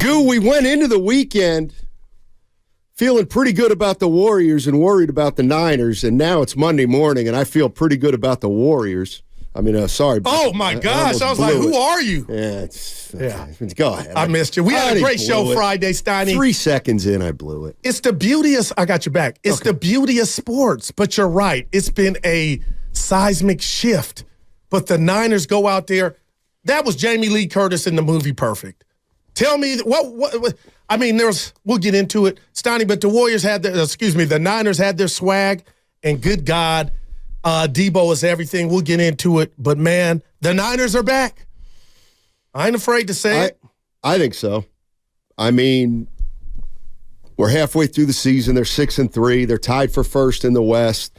Goo, we went into the weekend feeling pretty good about the Warriors and worried about the Niners, and now it's Monday morning, and I feel pretty good about the Warriors. I mean, sorry. Oh, my gosh. I was like, who are you? Yeah, go ahead. I missed you. We had a great show Friday, Steiny. 3 seconds in, I blew it. It's the beauty of – I got your back. It's the beauty of sports, but you're right. It's been a seismic shift. But the Niners go out there. That was Jamie Lee Curtis in the movie Perfect. Tell me what I mean, we'll get into it, Steiny, but the Warriors the Niners had their swag, and good God, Debo is everything. We'll get into it. But, man, the Niners are back. I ain't afraid to say it. I think so. I mean, we're halfway through the season. They're 6-3. They're tied for first in the West.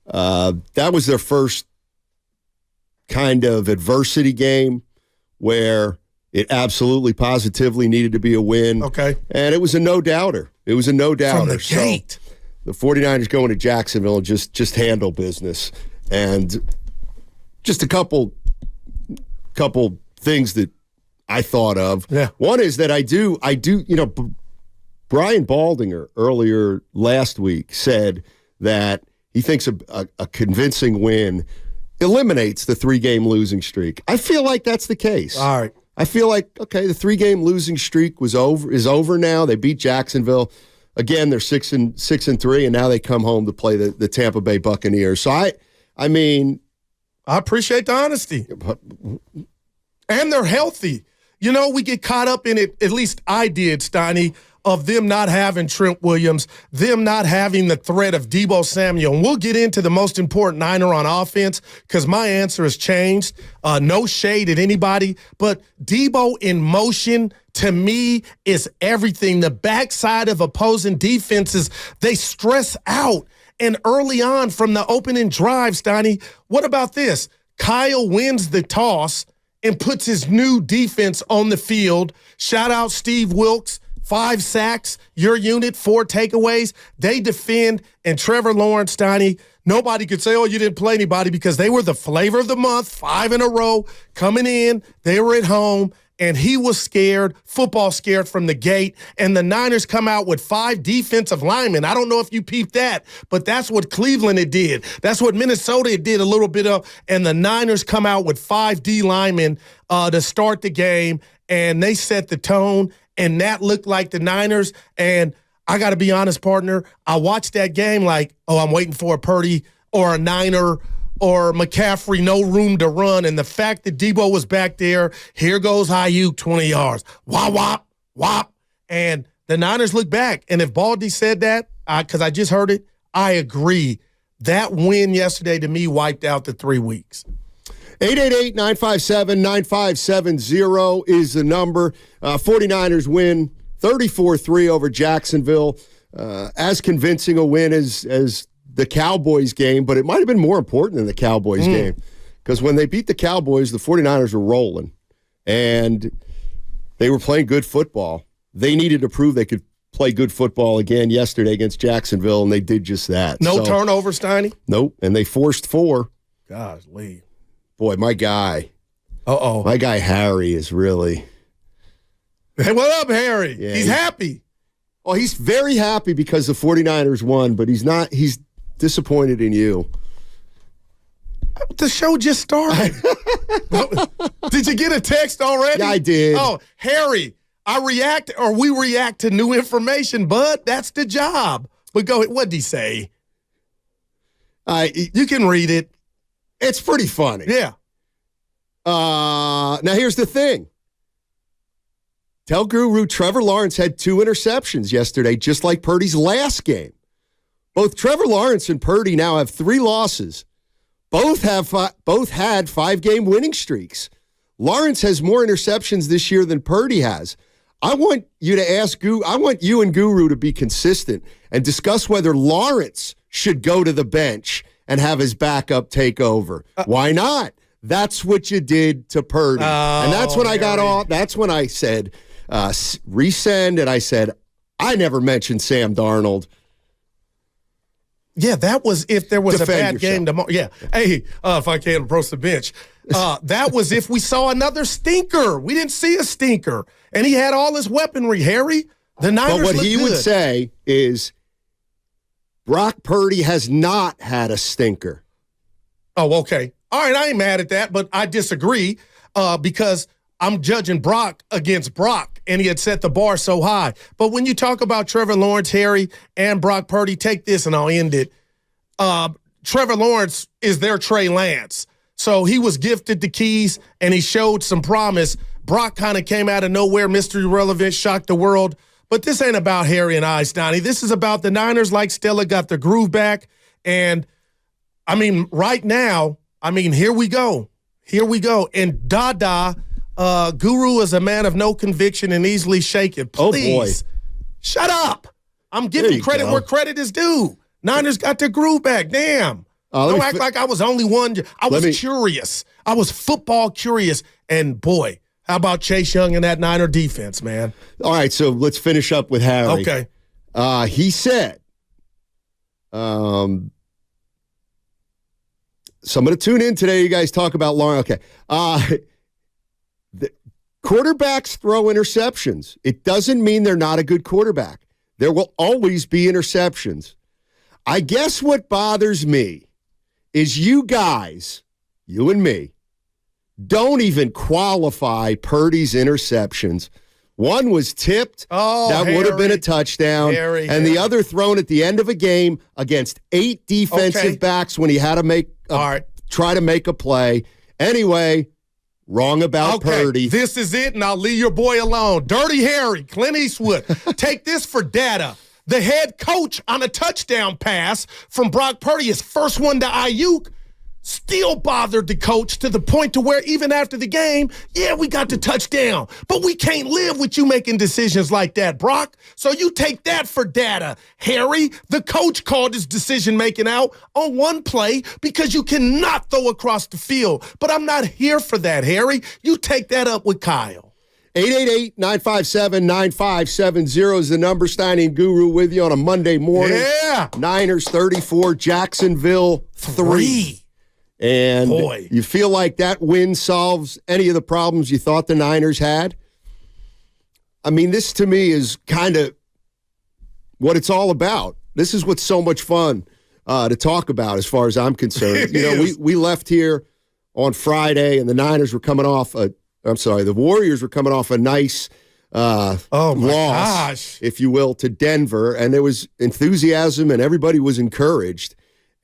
That was their first kind of adversity game where it absolutely, positively needed to be a win. Okay. And it was a no-doubter. From the gate. The 49ers going to Jacksonville and just handle business. And just a couple things that I thought of. Yeah. One is that I do, Brian Baldinger earlier last week said that he thinks a convincing win eliminates the 3-game losing streak. I feel like that's the case. All right. I feel like, okay, the 3-game losing streak is over now. They beat Jacksonville. Again, they're 6-3, and now they come home to play the Tampa Bay Buccaneers. So I mean, I appreciate the honesty. And they're healthy. You know, we get caught up in it, at least I did, Steiny, of them not having Trent Williams, them not having the threat of Debo Samuel. And we'll get into the most important Niner on offense because my answer has changed. No shade at anybody, but Debo in motion to me is everything. The backside of opposing defenses, they stress out. And early on from the opening drive, Steiny, what about this? Kyle wins the toss and puts his new defense on the field. Shout out Steve Wilkes. 5 sacks, your unit, 4 takeaways. They defend, and Trevor Lawrence, Steiny, nobody could say, oh, you didn't play anybody because they were the flavor of the month, 5 in a row, coming in. They were at home, and he was scared, football scared from the gate, and the Niners come out with 5 defensive linemen. I don't know if you peeped that, but that's what Cleveland did. That's what Minnesota did a little bit of, and the Niners come out with 5 D linemen to start the game, and they set the tone. And that looked like the Niners. And I got to be honest, partner, I watched that game like, oh, I'm waiting for a Purdy or a Niner or McCaffrey, no room to run. And the fact that Debo was back there, here goes Ayuk, 20 yards. Wop, wop, wop. And the Niners look back. And if Baldy said that, because I just heard it, I agree. That win yesterday to me wiped out the 3 weeks. 888-957-9570 is the number. 49ers win 34-3 over Jacksonville. As convincing a win as the Cowboys game, but it might have been more important than the Cowboys game. Because when they beat the Cowboys, the 49ers were rolling. And they were playing good football. They needed to prove they could play good football again yesterday against Jacksonville, and they did just that. No turnovers, Steiny? Nope, and they forced 4. Golly. Boy, my guy. Uh-oh. My guy Harry is really. Hey, what up, Harry? Yeah, he's happy. Oh, he's very happy because the 49ers won, but he's disappointed in you. The show just started. Did you get a text already? Yeah, I did. Oh, Harry, we react to new information, bud. That's the job. But go ahead. What'd he say? You can read it. It's pretty funny. Yeah. Now, here's the thing. Tell Guru Trevor Lawrence had 2 interceptions yesterday, just like Purdy's last game. Both Trevor Lawrence and Purdy now have 3 losses. Both had 5-game winning streaks. Lawrence has more interceptions this year than Purdy has. I want you and Guru to be consistent and discuss whether Lawrence should go to the bench and have his backup take over. Why not? That's what you did to Purdy. And that's when I got off. That's when I said, resend, and I said, I never mentioned Sam Darnold. Yeah, that was if there was Defend a bad yourself. game tomorrow. Yeah. Hey, if I can't approach the bench. That was if we saw another stinker. We didn't see a stinker. And he had all his weaponry, Harry. The Niners But what look he good. would say is Brock Purdy has not had a stinker. Oh, okay. All right, I ain't mad at that, but I disagree because I'm judging Brock against Brock, and he had set the bar so high. But when you talk about Trevor Lawrence, Harry, and Brock Purdy, take this and I'll end it. Trevor Lawrence is their Trey Lance. So he was gifted the keys, and he showed some promise. Brock kind of came out of nowhere, mystery relevant, shocked the world. But this ain't about Harry and I, Steiny. This is about the Niners, like Stella, got their groove back. And, I mean, right now, here we go. Here we go. And Dada, Guru is a man of no conviction and easily shaken. Please, shut up. I'm giving credit where credit is due. Niners got their groove back. Damn. Don't act like I was only one. I was curious. I was football curious. And, boy, how about Chase Young and that Niner defense, man? All right, so let's finish up with Harry. Okay. He said, so I'm going to tune in today. You guys talk about Lawrence. Okay. The quarterbacks throw interceptions. It doesn't mean they're not a good quarterback. There will always be interceptions. I guess what bothers me is you guys, you and me, don't even qualify Purdy's interceptions. One was tipped. That would have been a touchdown. The other thrown at the end of a game against 8 defensive backs when he had to try to make a play. Anyway, wrong about Purdy. This is it, and I'll leave your boy alone. Dirty Harry, Clint Eastwood. Take this for data. The head coach on a touchdown pass from Brock Purdy, his first one to Ayuk, still bothered the coach to the point to where even after the game, we got the touchdown. But we can't live with you making decisions like that, Brock. So you take that for data, Harry. The coach called his decision-making out on one play because you cannot throw across the field. But I'm not here for that, Harry. You take that up with Kyle. 888-957-9570 is the number. Steiny and Guru with you on a Monday morning. Yeah. Niners 34, Jacksonville 3. And you feel like that win solves any of the problems you thought the Niners had? This to me is kind of what it's all about. This is what's so much fun to talk about as far as I'm concerned. We left here on Friday, and the Niners were coming off the Warriors were coming off a nice loss, if you will, to Denver, and there was enthusiasm and everybody was encouraged.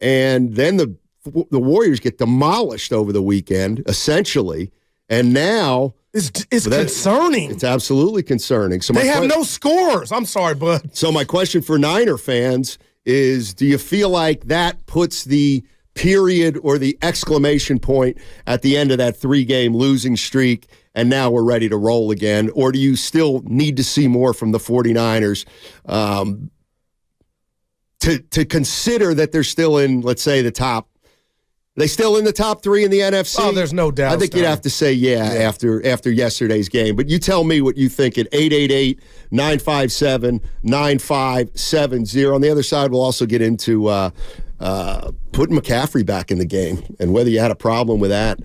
And then the Warriors get demolished over the weekend, essentially, and now it's concerning. It's absolutely concerning. So they have no scores. I'm sorry, bud. So my question for Niner fans is, do you feel like that puts the period or the exclamation point at the end of that 3-game losing streak, and now we're ready to roll again? Or do you still need to see more from the 49ers to consider that they're still in, let's say, the top? They still in the top 3 in the NFC? Oh, there's no doubt. I think you'd have to say after yesterday's game. But you tell me what you think at 888-957-9570. On the other side, we'll also get into putting McCaffrey back in the game and whether you had a problem with that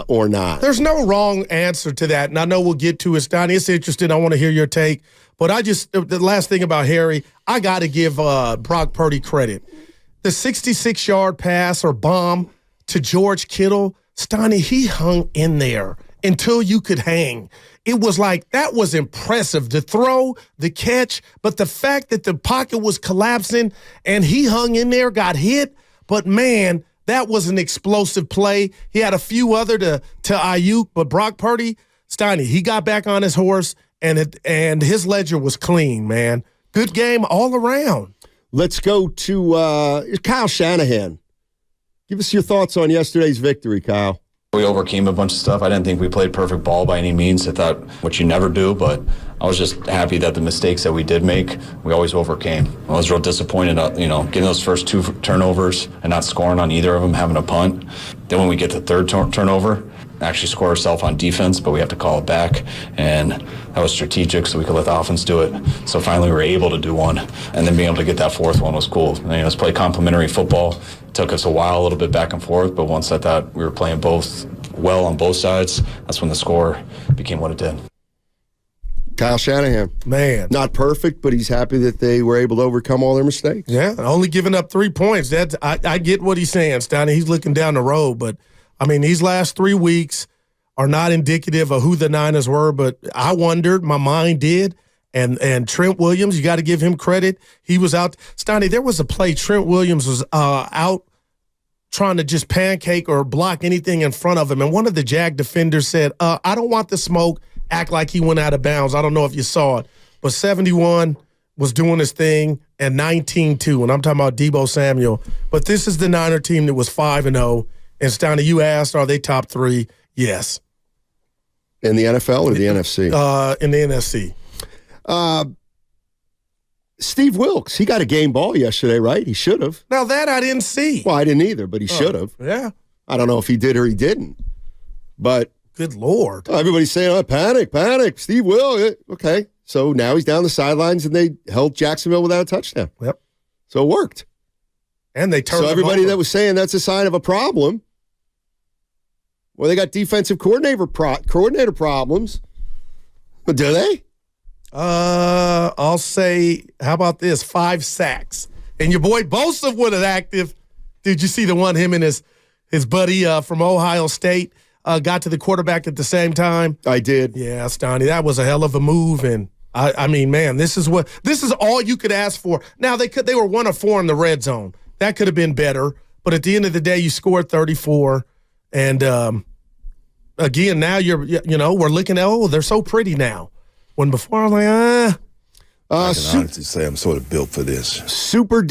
or not. There's no wrong answer to that, and I know we'll get to it, Steiny. It's interesting. I want to hear your take. But the last thing about Harry, I got to give Brock Purdy credit. The 66-yard pass or bomb to George Kittle, Steiny, he hung in there until you could hang. It was like, that was impressive. The throw, the catch, but the fact that the pocket was collapsing and he hung in there, got hit. But, man, that was an explosive play. He had a few other to Ayuk, but Brock Purdy, Steiny, he got back on his horse, and his ledger was clean, man. Good game all around. Let's go to Kyle Shanahan. Give us your thoughts on yesterday's victory, Kyle. We overcame a bunch of stuff. I didn't think we played perfect ball by any means. I thought, what you never do, but I was just happy that the mistakes that we did make, we always overcame. I was real disappointed, getting those first 2 turnovers and not scoring on either of them, having a punt. Then when we get the third turnover, actually score ourselves on defense, but we have to call it back, and that was strategic so we could let the offense do it. So finally we were able to do one, and then being able to get that fourth one was cool. Let's play complementary football. It took us a while, a little bit back and forth, but once I thought we were playing both well on both sides, that's when the score became what it did. Kyle Shanahan. Man. Not perfect, but he's happy that they were able to overcome all their mistakes. Yeah, only giving up 3 points. I get what he's saying, Steiny. He's looking down the road, but, I mean, these last 3 weeks are not indicative of who the Niners were, but I wondered, my mind did, and Trent Williams, you got to give him credit. He was out. Steiny, there was a play, Trent Williams was out trying to just pancake or block anything in front of him, and one of the Jag defenders said, I don't want the smoke, act like he went out of bounds. I don't know if you saw it, but 71 was doing his thing, and 19-2, and I'm talking about Deebo Samuel. But this is the Niner team that was 5-0, and Steiny, you asked, are they top 3? Yes. In the NFL or the NFC? In the NFC. Steve Wilkes, he got a game ball yesterday, right? He should have. Now that I didn't see. Well, I didn't either, but he should have. Yeah. I don't know if he did or he didn't. But good Lord. Everybody's saying, panic. Steve Wilkes. Okay. So now he's down the sidelines, and they held Jacksonville without a touchdown. Yep. So it worked. And they turned. So everybody that was saying that's a sign of a problem, well, they got defensive coordinator problems. But do they? I'll say, how about this? 5 sacks. And your boy Bosa was active. Did you see the one him and his buddy from Ohio State got to the quarterback at the same time? I did. Yeah, Steiny, that was a hell of a move. And I mean, man, this is all you could ask for. Now they were 1 of 4 in the red zone. That could have been better. But at the end of the day, you scored 34. And again, now we're looking at, they're so pretty now. When before I was like, I can honestly say I'm sort of built for this. Super